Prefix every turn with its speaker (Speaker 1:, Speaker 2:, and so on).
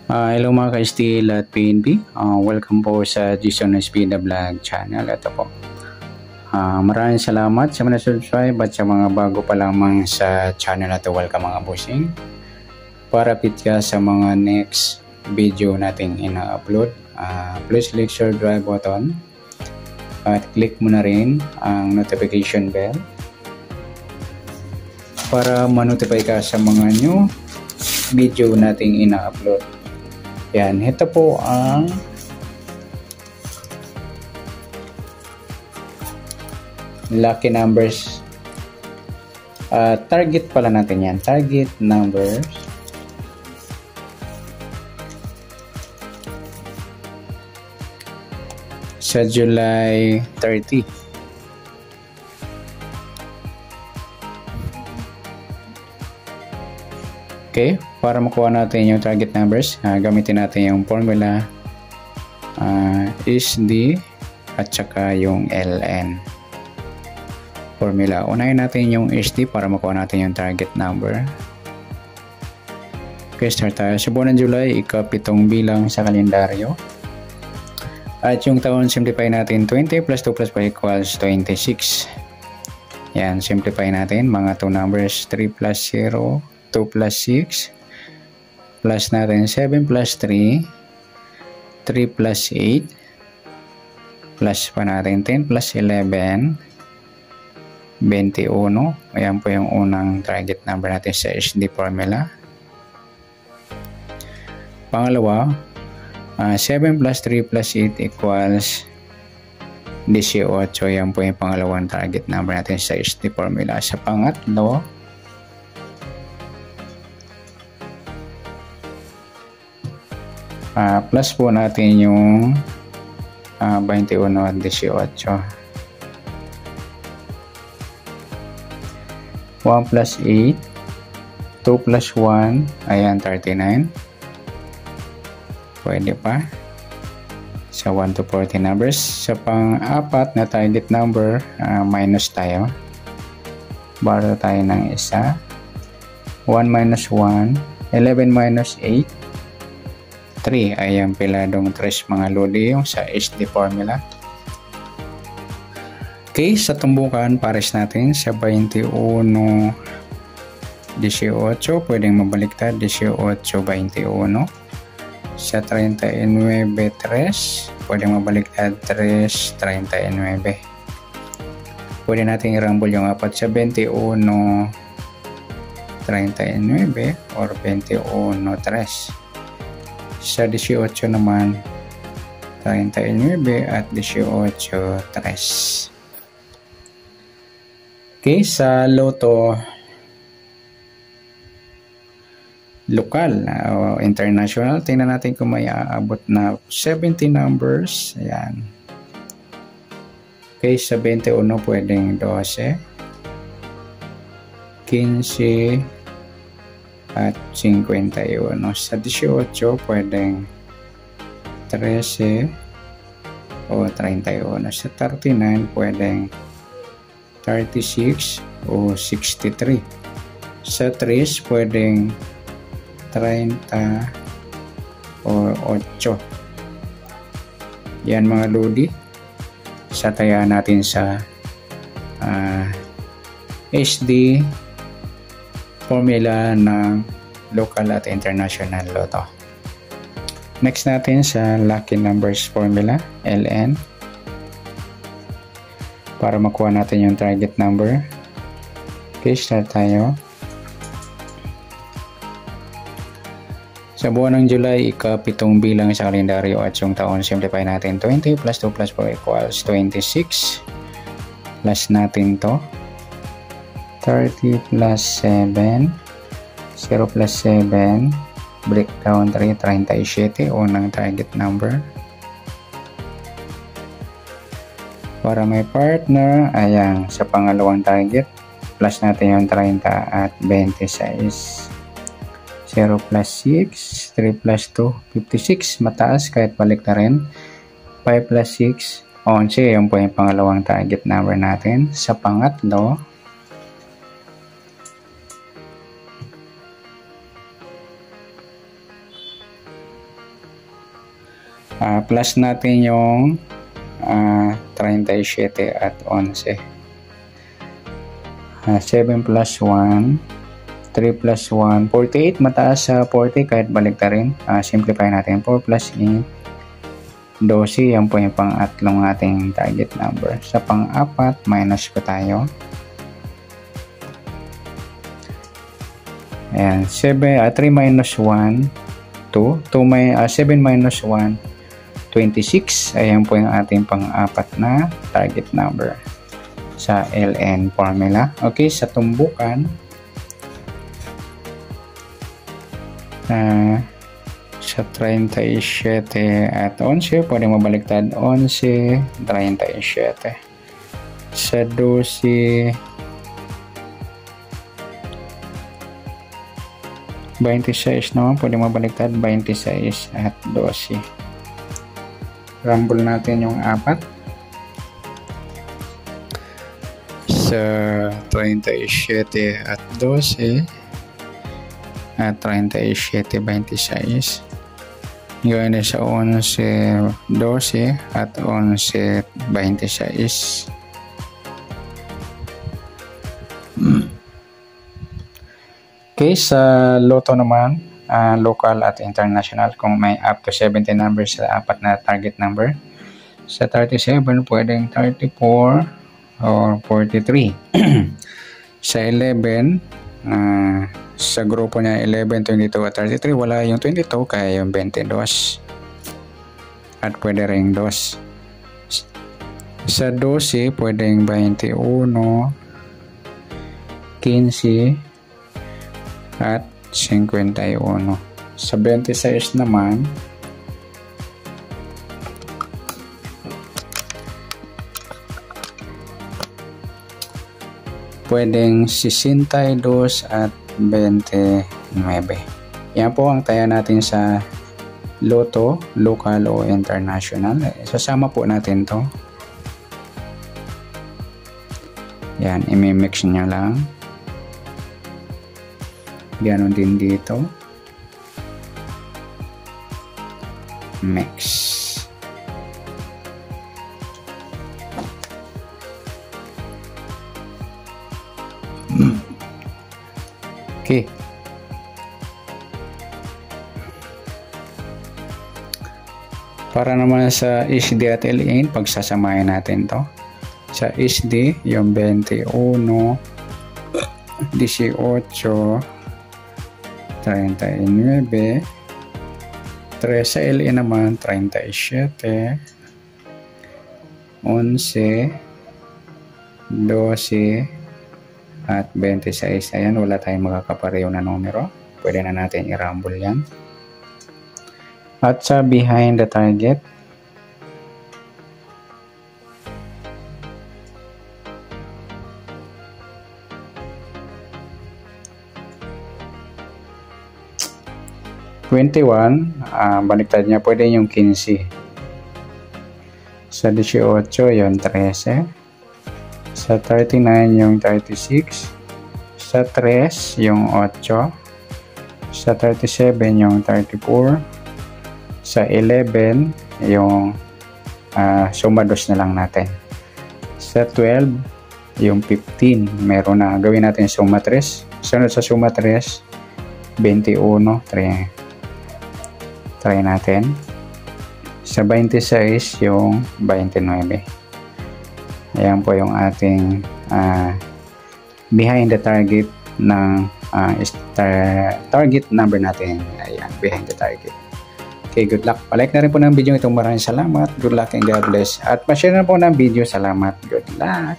Speaker 1: Hello mga ka-STL at PNP. Welcome po sa Jason SP The Vlog channel. Ito po. Maraming salamat sa mga subscribe at sa mga bago pa lamang sa channel na ito. Welcome mga bossing. Para fit ka sa mga next video nating ina-upload, please click share drive button at click mo na rin ang notification bell para ma-notify ka sa mga new video nating ina-upload. Yan, ito po ang lucky numbers. Target pala natin yan. Target numbers. Sa July 30. Okay, para makuha natin yung target numbers, gamitin natin yung formula SD at saka yung LN formula. Unahin natin yung SD para makuha natin yung target number. Okay, start tayo. Sa buwan ng July, ika-7 bilang sa kalendaryo. At yung taon, simplify natin. 20 plus 2 plus 5 equals 26. Yan, simplify natin. Mga 2 numbers, 3 plus 0. 2 plus 6 plus natin 7 plus 3 3 plus 8 plus pa natin 10 plus 11 21. Ayan po yung unang target number natin sa SD formula. Pangalawa, 7 plus 3 plus 8 equals 18. Ayan po yung pangalawang target number natin sa SD formula. Sa pangatlo, plus po natin yung 21 at 18. 1 plus 8, 2 plus 1, ayan 39. Pwede pa. Sa 1 to 40 numbers. Sa pang-apat na target number, minus tayo. Baro tayo ng isa. 1 minus 1, 11 minus 8. 3. Ayan, piladong 3 mga lodi yung sa SD formula. Okay, sa tumbukan, pares natin sa 21, 18, pwedeng mabaliktad, 18, 21. Sa 39, 3, pwedeng mabaliktad, 3, 39. Pwede natin i-rumble yung apat sa 21, 39 or 21, 3. Sa 18 naman, 39 at 18, 3. Okay, sa loto lokal o international, tingnan natin kung may aabot na 70 numbers. Ayan. Okay, sa 21 pwedeng 12, 15, at 51. Sa 18 pwedeng 13 o 31. Sa 39 pwedeng 36 o 63. Sa 3 pwedeng 30 o 8. Yan mga lodi. Sataya natin sa SD formula ng local at international lotto. Next natin sa lucky numbers formula, LN. Para makuha natin yung target number. Okay, start tayo. Sa buwan ng July, ika-7 bilang sa kalendaryo at yung taon, simplify natin. 20 plus 2 plus 4 equals 26. Plus natin to. 30 plus 7, 0 plus 7, breakdown 3, 37, unang target number. Para may partner, ayan, sa pangalawang target, plus natin yung 30 at 26. 0 plus 6, 3 plus 2, 56, mataas kahit balik na rin. 5 plus 6, 11, yun po yung pangalawang target number natin. Sa pangatlo, Plus natin yung 37 at 11. 7 plus 1, 3 plus 1, 48. Mataas sa 40 kahit balikta rin. Simplify natin. 4 plus 8, 12. Yan po yung pang-atlong ating target number. Sa pang-apat, minus ko tayo. Ayan, 3 minus 1, 2. 7 minus 1, 26. Ayan po yung ating pang-apat na target number sa LN formula. Okay, sa tumbukan, sa 37 at 11, pwede mabaliktad 11, 37. Sa 12, 26 naman, pwede mabaliktad 26 at 12. Rumble natin yung apat. Sa 37 at 12 at 37, 26. Gawin sa 11, 12 at 11, 26. Okay, sa Lotto naman, local at international, kung may up to 70 numbers sa apat na target number. Sa 37, pwedeng 34 or 43. Sa 11, sa grupo niya 11, 22 at 33, wala yung 22, kaya yung 22. At pwede ring 2. Sa 12, pwedeng 21, 15, at 51. Sa 26 naman, pwedeng 62 at 29. Yan po ang taya natin sa Lotto, local o international. Sasama po natin to. Yan, imimix nyo lang. Ganon din dito. Mix. Okay. Para naman sa SD at LN, pagsasamahin natin to. Sa SD, yung 21, 18, 39, 3 sa LE naman, 37, 11, 12, at 26. Ayan, wala tayong magkakapareho na numero. Pwede na natin i-rumble yan. At sa behind the target, baliktad niya, pwede yung 15. Sa 18, yung 13. Sa 39, yung 36. Sa 3, yung 8. Sa 37, yung 34. Sa 11, yung suma 2 na lang natin. Sa 12, yung 15. Meron na. Gawin natin suma 3. Sunod sa suma 3, 21. Try natin. Sa 26, yung 29. Ayan po yung ating behind the target ng target number natin. Ayan, behind the target. Okay, good luck. Palike na rin po ng video itong. Maraming salamat. Good luck and God bless. At pa-share na po ng video. Salamat. Good luck.